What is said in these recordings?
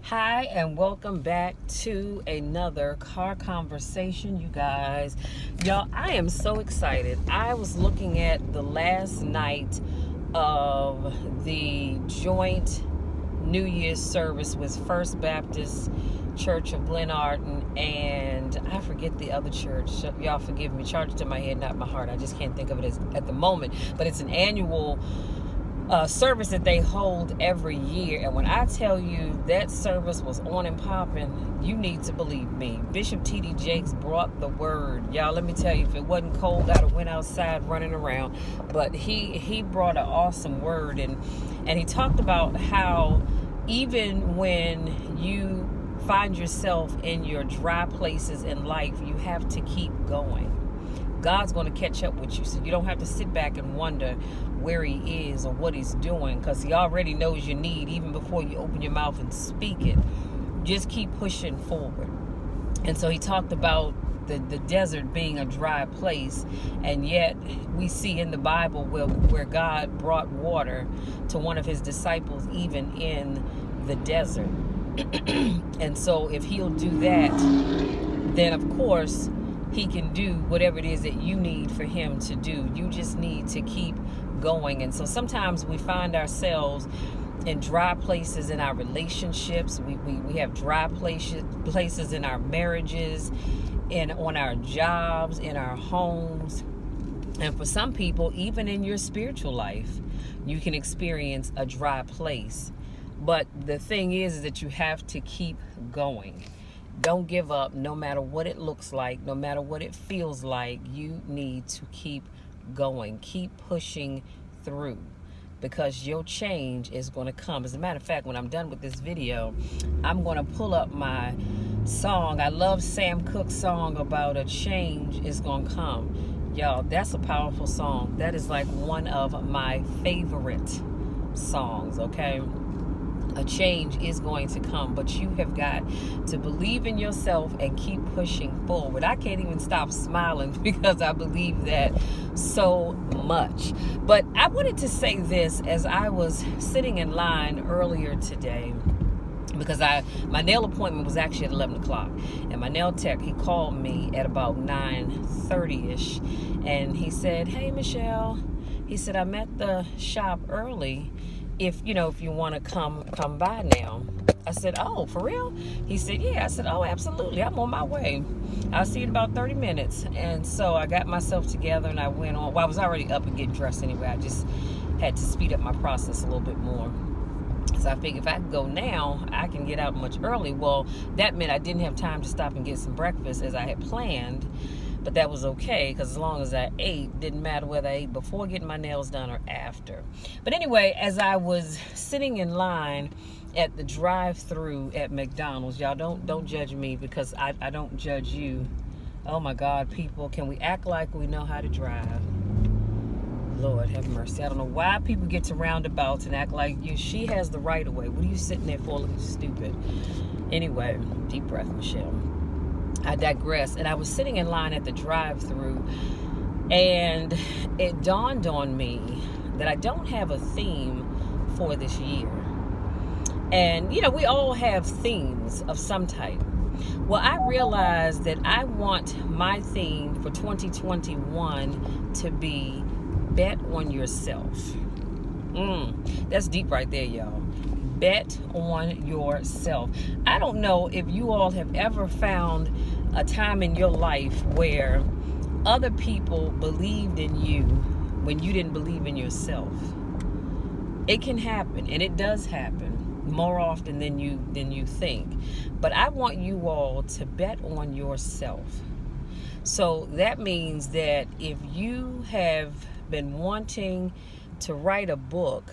Hi, and welcome back to another car conversation, you guys. Y'all, I am so excited. I was looking at the last night of the joint New Year's service with First Baptist Church of Glenarden, and I forget the other church. Y'all forgive me. Charge it to my head, not my heart. I just can't think of it at the moment. But it's an annual service that they hold every year. And when I tell you that service was on and popping, you need to believe me. Bishop T.D. Jakes brought the word. Y'all, let me tell you, if it wasn't cold, I'd have went outside running around. But he brought an awesome word. And he talked about how even when you find yourself in your dry places in life, you have to keep going. God's going to catch up with you, so you don't have to sit back and wonder where he is or what he's doing, because he already knows your need even before you open your mouth and speak it. Just keep pushing forward. And so he talked about the desert being a dry place, and yet we see in the Bible where God brought water to one of his disciples even in the desert. And so if he'll do that, then of course he can do whatever it is that you need for him to do. You just need to keep going. And so sometimes we find ourselves in dry places in our relationships. We have dry places in our marriages, and on our jobs, in our homes. And for some people, even in your spiritual life, you can experience a dry place. But the thing is that you have to keep going. Don't give up, no matter what it looks like, no matter what it feels like. You need to keep going. Keep pushing through, because your change is going to come. As a matter of fact, when I'm done with this video, I'm going to pull up my song. I love Sam Cooke's song about a change is going to come. Y'all, that's a powerful song. That is like one of my favorite songs, okay? A change is going to come, but you have got to believe in yourself and keep pushing forward. I can't even stop smiling because I believe that so much. But I wanted to say this as I was sitting in line earlier today, because my nail appointment was actually at 11 o'clock, and my nail tech, he called me at about 9:30ish, and he said, "Hey Michelle," he said, "I'm at the shop early. If you want to come by now." I said, "Oh, for real?" He said, "Yeah." I said, "Oh, absolutely. I'm on my way. I'll see you in about 30 minutes. And so I got myself together and I went on. Well, I was already up and getting dressed anyway. I just had to speed up my process a little bit more. So I figured if I could go now, I can get out much early. Well, that meant I didn't have time to stop and get some breakfast as I had planned. But that was okay, because as long as I ate, didn't matter whether I ate before getting my nails done or after. But anyway, as I was sitting in line at the drive-through at McDonald's, y'all don't judge me, because I don't judge you. Oh my God, people, can we act like we know how to drive? Lord have mercy. I don't know why people get to roundabouts and act like she has the right of way. What are you sitting there for, looking stupid? Anyway, deep breath, Michelle. I digress. And I was sitting in line at the drive-through, and it dawned on me that I don't have a theme for this year. And we all have themes of some type. Well, I realized that I want my theme for 2021 to be bet on yourself. That's deep right there, y'all. Bet on yourself. I don't know if you all have ever found a time in your life where other people believed in you when you didn't believe in yourself. It can happen, and it does happen more often than you think. But I want you all to bet on yourself. So that means that if you have been wanting to write a book,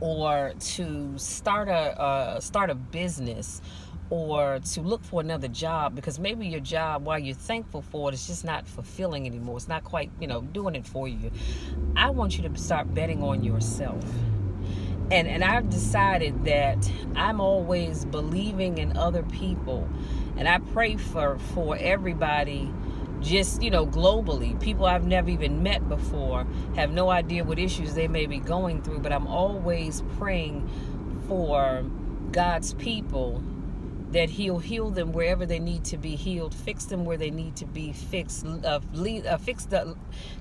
or to start a business, or to look for another job, because maybe your job, while you're thankful for it, it's just not fulfilling anymore. It's not quite, doing it for you. I want you to start betting on yourself. And I've decided that I'm always believing in other people, and I pray for everybody, just globally. People I've never even met before, have no idea what issues they may be going through, but I'm always praying for God's people, that he'll heal them wherever they need to be healed, fix them where they need to be fixed,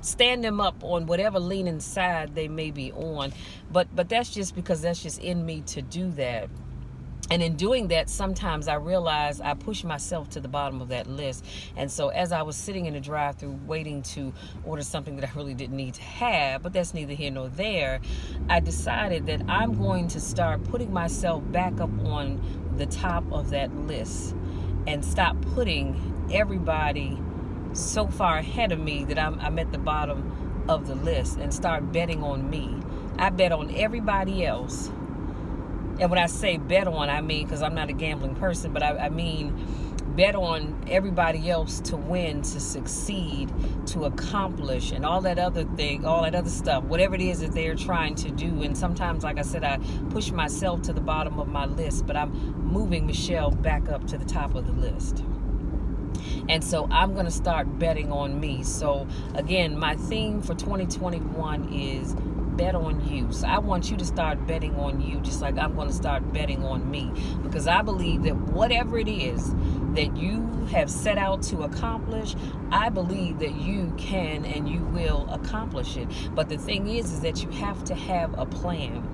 stand them up on whatever leaning side they may be on. But that's just because that's just in me to do that. And in doing that, sometimes I realize I push myself to the bottom of that list. And so as I was sitting in the drive-thru waiting to order something that I really didn't need to have, but that's neither here nor there, I decided that I'm going to start putting myself back up on the top of that list and stop putting everybody so far ahead of me that I'm at the bottom of the list, and start betting on me. I bet on everybody else. And when I say bet on, I mean, because I'm not a gambling person, but I mean bet on everybody else to win, to succeed, to accomplish, and all that other stuff, whatever it is that they're trying to do. And sometimes, like I said, I push myself to the bottom of my list, but I'm moving Michelle back up to the top of the list. And so I'm going to start betting on me. So again, my theme for 2021 is bet on you. So I want you to start betting on you, just like I'm going to start betting on me, because I believe that whatever it is that you have set out to accomplish, I believe that you can and you will accomplish it. But the thing is that you have to have a plan.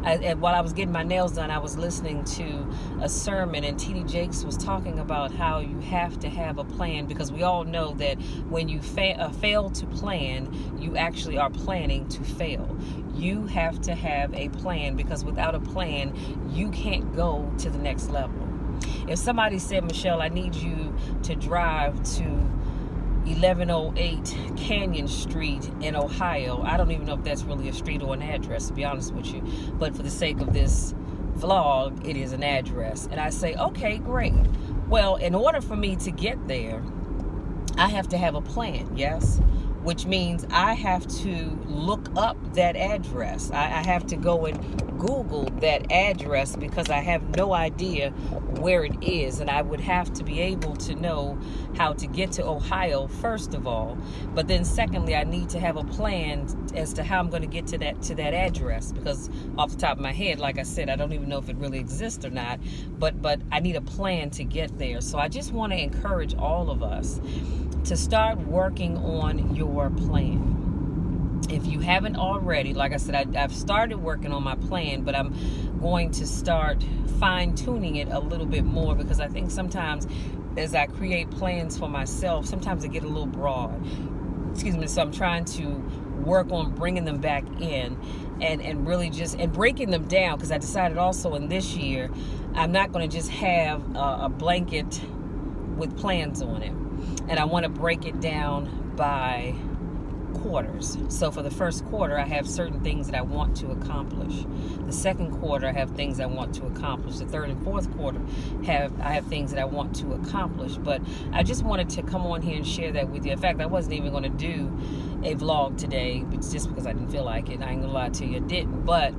And while I was getting my nails done, I was listening to a sermon, and T.D. Jakes was talking about how you have to have a plan, because we all know that when you fail to plan, you actually are planning to fail. You have to have a plan, because without a plan, you can't go to the next level. If somebody said, Michelle, I need you to drive to 1108 Canyon Street in Ohio. I don't even know if that's really a street or an address, to be honest with you. But for the sake of this vlog, it is an address. And I say, okay, great. Well, in order for me to get there, I have to have a plan, yes? Which means I have to look up that address. I have to go and Google that address, because I have no idea where it is. And I would have to be able to know how to get to Ohio, first of all. But then secondly, I need to have a plan as to how I'm going to get to that address, because off the top of my head, like I said, I don't even know if it really exists or not. But I need a plan to get there. So I just want to encourage all of us to start working on your plan. If you haven't already, like I said, I've started working on my plan, but I'm going to start fine-tuning it a little bit more, because I think sometimes as I create plans for myself, sometimes they get a little broad. So I'm trying to work on bringing them back in and really and breaking them down, because I decided also in this year, I'm not going to just have a blanket with plans on it. And I want to break it down by quarters. So for the first quarter, I have certain things that I want to accomplish. The second quarter, I have things I want to accomplish. The third and fourth quarter, I have things that I want to accomplish. But I just wanted to come on here and share that with you. In fact, I wasn't even going to do a vlog today, just because I didn't feel like it. I ain't gonna lie to you, I didn't. But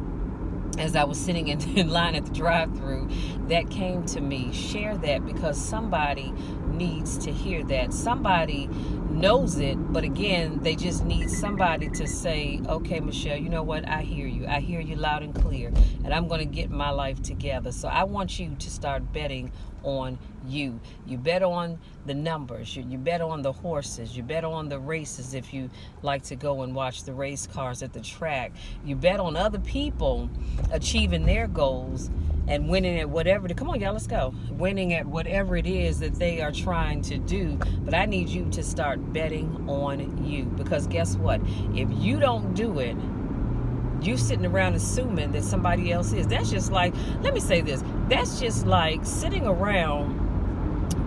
as I was sitting in line at the drive-thru, that came to me. Share that, because somebody needs to hear that. Somebody knows it, but again, they just need somebody to say, okay, Michelle, you know what? I hear you. I hear you loud and clear, and I'm going to get my life together. So I want you to start betting on you. You bet on the numbers. You bet on the horses. You bet on the races if you like to go and watch the race cars at the track. You bet on other people achieving their goals and winning at whatever. Come on, y'all, let's go. Winning at whatever it is that they are trying to do. But I need you to start betting on you, because guess what? If you don't do it, you sitting around assuming that somebody else is. That's just like, let me say this, that's just like sitting around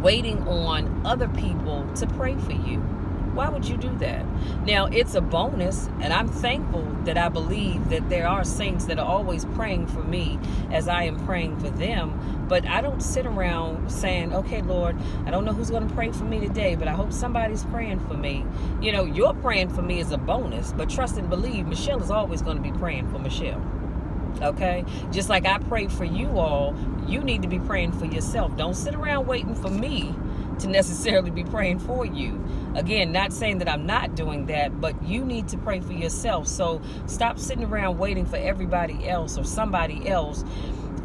waiting on other people to pray for you. Why would you do that? Now, it's a bonus, and I'm thankful that I believe that there are saints that are always praying for me as I am praying for them. But I don't sit around saying, okay, Lord, I don't know who's going to pray for me today, but I hope somebody's praying for me. You know, your praying for me is a bonus, but trust and believe, Michelle is always going to be praying for Michelle. Okay? Just like I pray for you all, you need to be praying for yourself. Don't sit around waiting for me to necessarily be praying for you. Again, not saying that I'm not doing that, but you need to pray for yourself. So stop sitting around waiting for everybody else or somebody else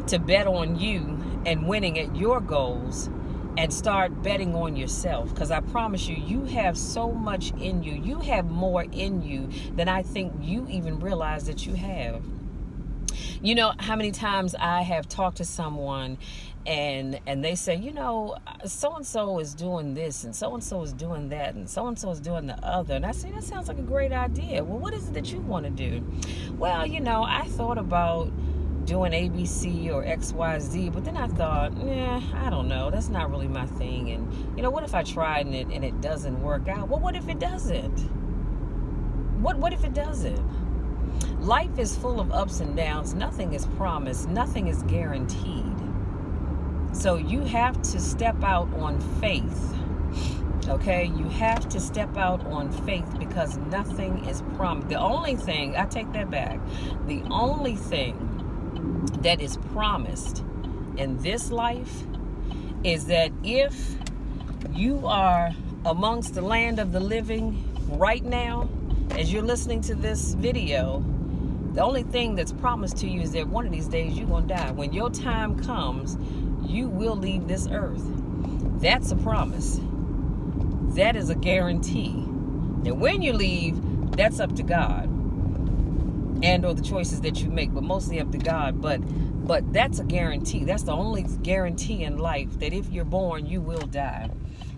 to bet on you and winning at your goals, and start betting on yourself. Because I promise you, you have so much in you. You have more in you than I think you even realize that you have. You know how many times I have talked to someone and they say, you know, so and so is doing this and so is doing that and so is doing the other, and I say, that sounds like a great idea. Well, what is it that you want to do? Well, you know, I thought about doing ABC or XYZ, but then I thought, I don't know, that's not really my thing. And you know, what if I tried and it doesn't work out? Well, what if it doesn't? What if it doesn't? Life is full of ups and downs. Nothing is promised. Nothing is guaranteed. So you have to step out on faith. Okay? You have to step out on faith, because nothing is promised. The only thing, I take that back. The only thing that is promised in this life is that if you are amongst the land of the living right now, as you're listening to this video, the only thing that's promised to you is that one of these days you're going to die. When your time comes, you will leave this earth. That's a promise. That is a guarantee. And when you leave, that's up to God and or the choices that you make, but mostly up to God. But that's a guarantee. That's the only guarantee in life, that if you're born, you will die.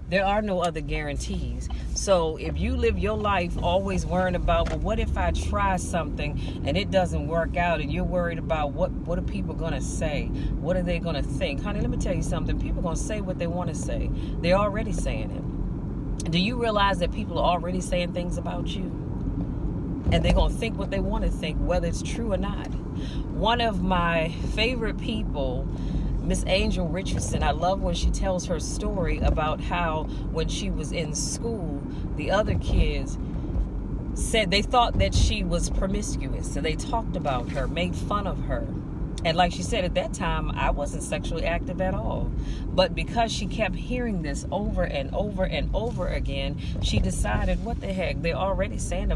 There are no other guarantees. So if you live your life always worrying about, well, what if I try something and it doesn't work out, and you're worried about what are people going to say? What are they going to think? Honey, let me tell you something. People are going to say what they want to say. They're already saying it. Do you realize that people are already saying things about you? And they're going to think what they want to think, whether it's true or not. One of my favorite people, Miss Angel Richardson, I love when she tells her story about how when she was in school, the other kids said they thought that she was promiscuous. So they talked about her, made fun of her. And like she said, at that time, I wasn't sexually active at all. But because she kept hearing this over and over and over again, she decided, what the heck, they're already saying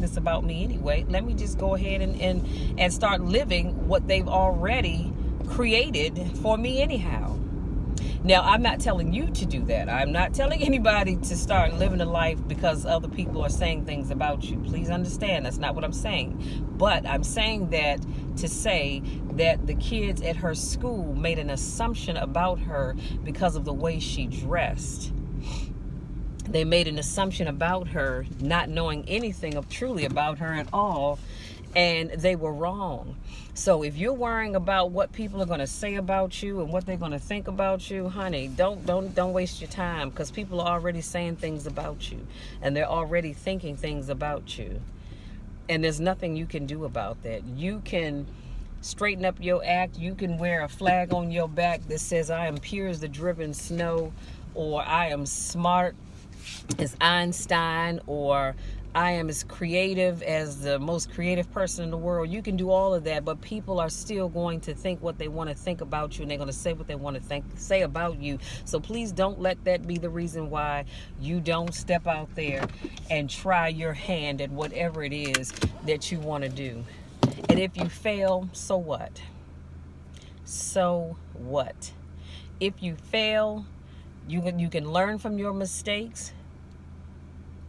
this about me anyway. Let me just go ahead and start living what they've already created for me anyhow. Now, I'm not telling you to do that. I'm not telling anybody to start living a life because other people are saying things about you. Please understand, that's not what I'm saying. But I'm saying that to say that the kids at her school made an assumption about her because of the way she dressed. They made an assumption about her, not knowing anything truly about her at all, and they were wrong. So if you're worrying about what people are going to say about you and what they're going to think about you, honey, don't waste your time, because people are already saying things about you, and they're already thinking things about you. And there's nothing you can do about that. You can straighten up your act. You can wear a flag on your back that says, I am pure as the driven snow, or I am smart as Einstein, or I am as creative as the most creative person in the world. You can do all of that, but people are still going to think what they want to think about you, and they're going to say what they want to say about you. So please don't let that be the reason why you don't step out there and try your hand at whatever it is that you want to do. And if you fail, so what? So what? If you fail, you can learn from your mistakes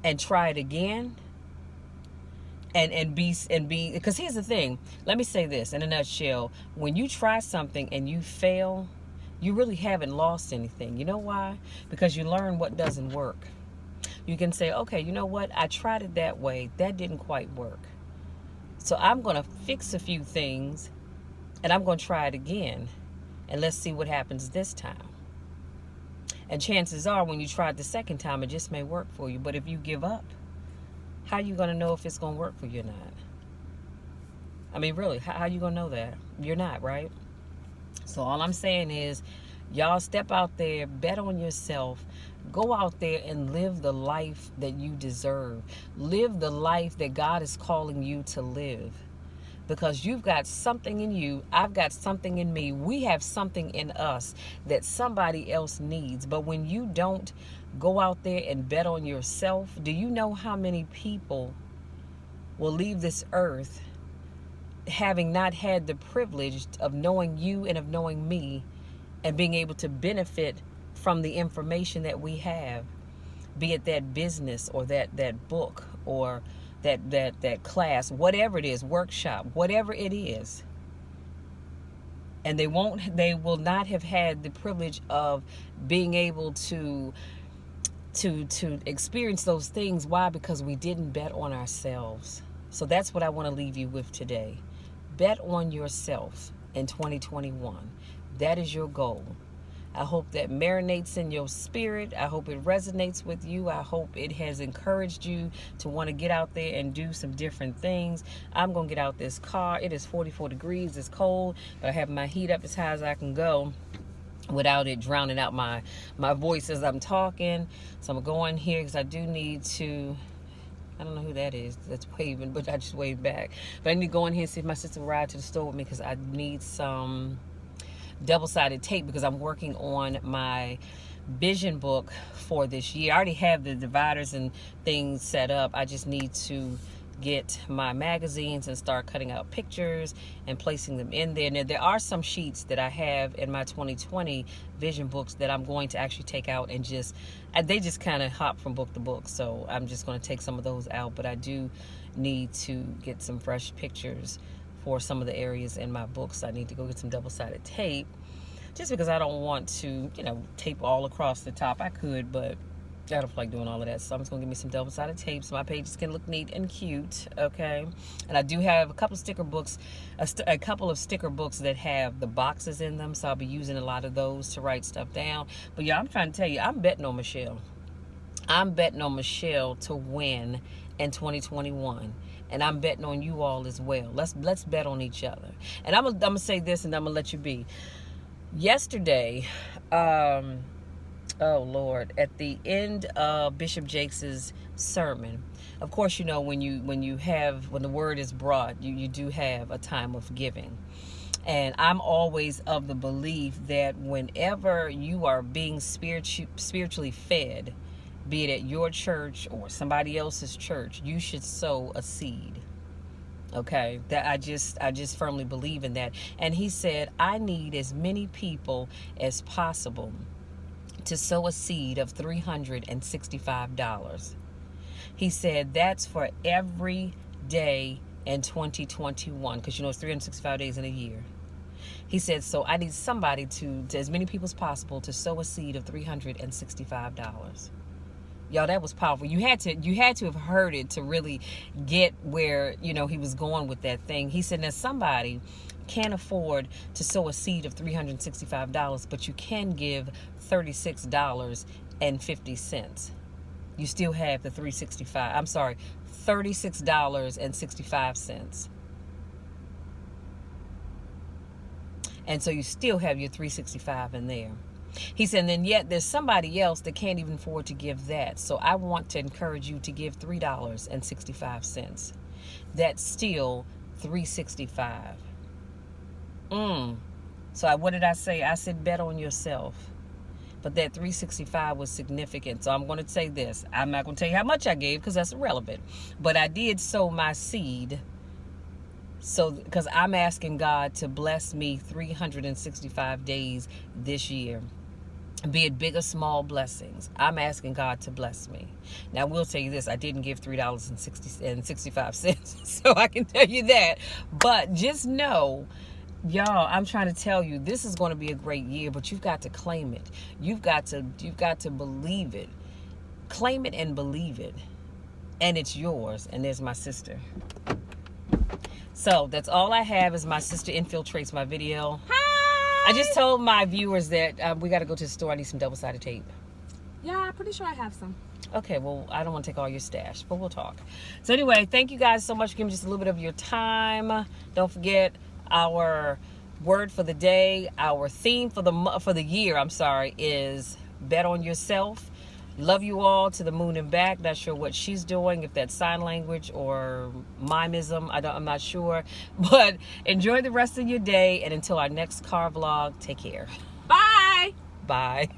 and try it again, and be, because here's the thing, let me say this in a nutshell. When you try something and you fail, you really haven't lost anything. You know why? Because you learn what doesn't work. You can say, okay, you know what, I tried it that way, that didn't quite work, so I'm going to fix a few things and I'm going to try it again, and let's see what happens this time. And chances are, when you try it the second time, it just may work for you. But if you give up, how are you going to know if it's going to work for you or not? I mean, really, how are you going to know that? You're not, right? So all I'm saying is, y'all step out there, bet on yourself, go out there and live the life that you deserve. Live the life that God is calling you to live. Because you've got something in you, I've got something in me, we have something in us that somebody else needs. But when you don't go out there and bet on yourself, do you know how many people will leave this earth having not had the privilege of knowing you and of knowing me and being able to benefit from the information that we have, be it that business or that book or that class, whatever it is, workshop, whatever it is. And they will not have had the privilege of being able to experience those things. Why? Because we didn't bet on ourselves. So that's what I want to leave you with today. Bet on yourself in 2021. That is your goal. I hope that marinates in your spirit. I hope it resonates with you. I hope it has encouraged you to want to get out there and do some different things. I'm going to get out this car. It is 44 degrees. It's cold, but I have my heat up as high as I can go without it drowning out my voice as I'm talking. So I'm going to go in here because I do need to... I don't know who that is that's waving, but I just waved back. But I need to go in here and see if my sister will ride to the store with me because I need some double-sided tape because I'm working on my vision book for this year. I already have the dividers and things set up. I just need to get my magazines and start cutting out pictures and placing them in there. Now, there are some sheets that I have in my 2020 vision books that I'm going to actually take out and they just kind of hop from book to book. So I'm just going to take some of those out, but I do need to get some fresh pictures for some of the areas in my books. I need to go get some double-sided tape just because I don't want to, tape all across the top. I could, but I don't feel like doing all of that. So I'm just going to give me some double-sided tape so my pages can look neat and cute, okay? And I do have a couple of sticker books, a couple of sticker books that have the boxes in them, so I'll be using a lot of those to write stuff down. But yeah, I'm trying to tell you, I'm betting on Michelle. I'm betting on Michelle to win in 2021. And I'm betting on you all as well. Let's bet on each other. And I'm gonna say this, and I'm gonna let you be. Yesterday, oh Lord, at the end of Bishop Jakes' sermon, of course, when the word is brought, you do have a time of giving. And I'm always of the belief that whenever you are being spiritually fed, be it at your church or somebody else's church, you should sow a seed. Okay, that I just firmly believe in that. And he said, I need as many people as possible to sow a seed of $365. He said that's for every day in 2021, because it's 365 days in a year. He said, so I need somebody to as many people as possible to sow a seed of $365. Y'all, that was powerful. You had to have heard it to really get where, he was going with that thing. He said, now somebody can't afford to sow a seed of $365, but you can give $36.50. You still have the $36.65. And so you still have your $365 in there. He said, and yet there's somebody else that can't even afford to give that. So I want to encourage you to give $3.65. That's still $365. So what did I say? I said bet on yourself. But that $365 was significant. So I'm going to say this. I'm not going to tell you how much I gave because that's irrelevant. But I did sow my seed. So, because I'm asking God to bless me 365 days this year. Be it big or small blessings. I'm asking God to bless me. Now, I will tell you this. I didn't give $3.65. So I can tell you that. But just know, y'all, I'm trying to tell you, this is going to be a great year, but you've got to claim it. You've got to believe it. Claim it and believe it. And it's yours. And there's my sister. So that's all I have is my sister infiltrates my video. Hi! I just told my viewers that we got to go to the store. I need some double-sided tape. Yeah, I'm pretty sure I have some. Okay, well, I don't want to take all your stash, but we'll talk. So anyway, thank you guys so much for giving me just a little bit of your time. Don't forget our word for the day, our theme for the year, is bet on yourself. Love you all to the moon and back. Not sure what she's doing, if that's sign language or mimeism. I'm not sure. But enjoy the rest of your day. And until our next car vlog, take care. Bye. Bye.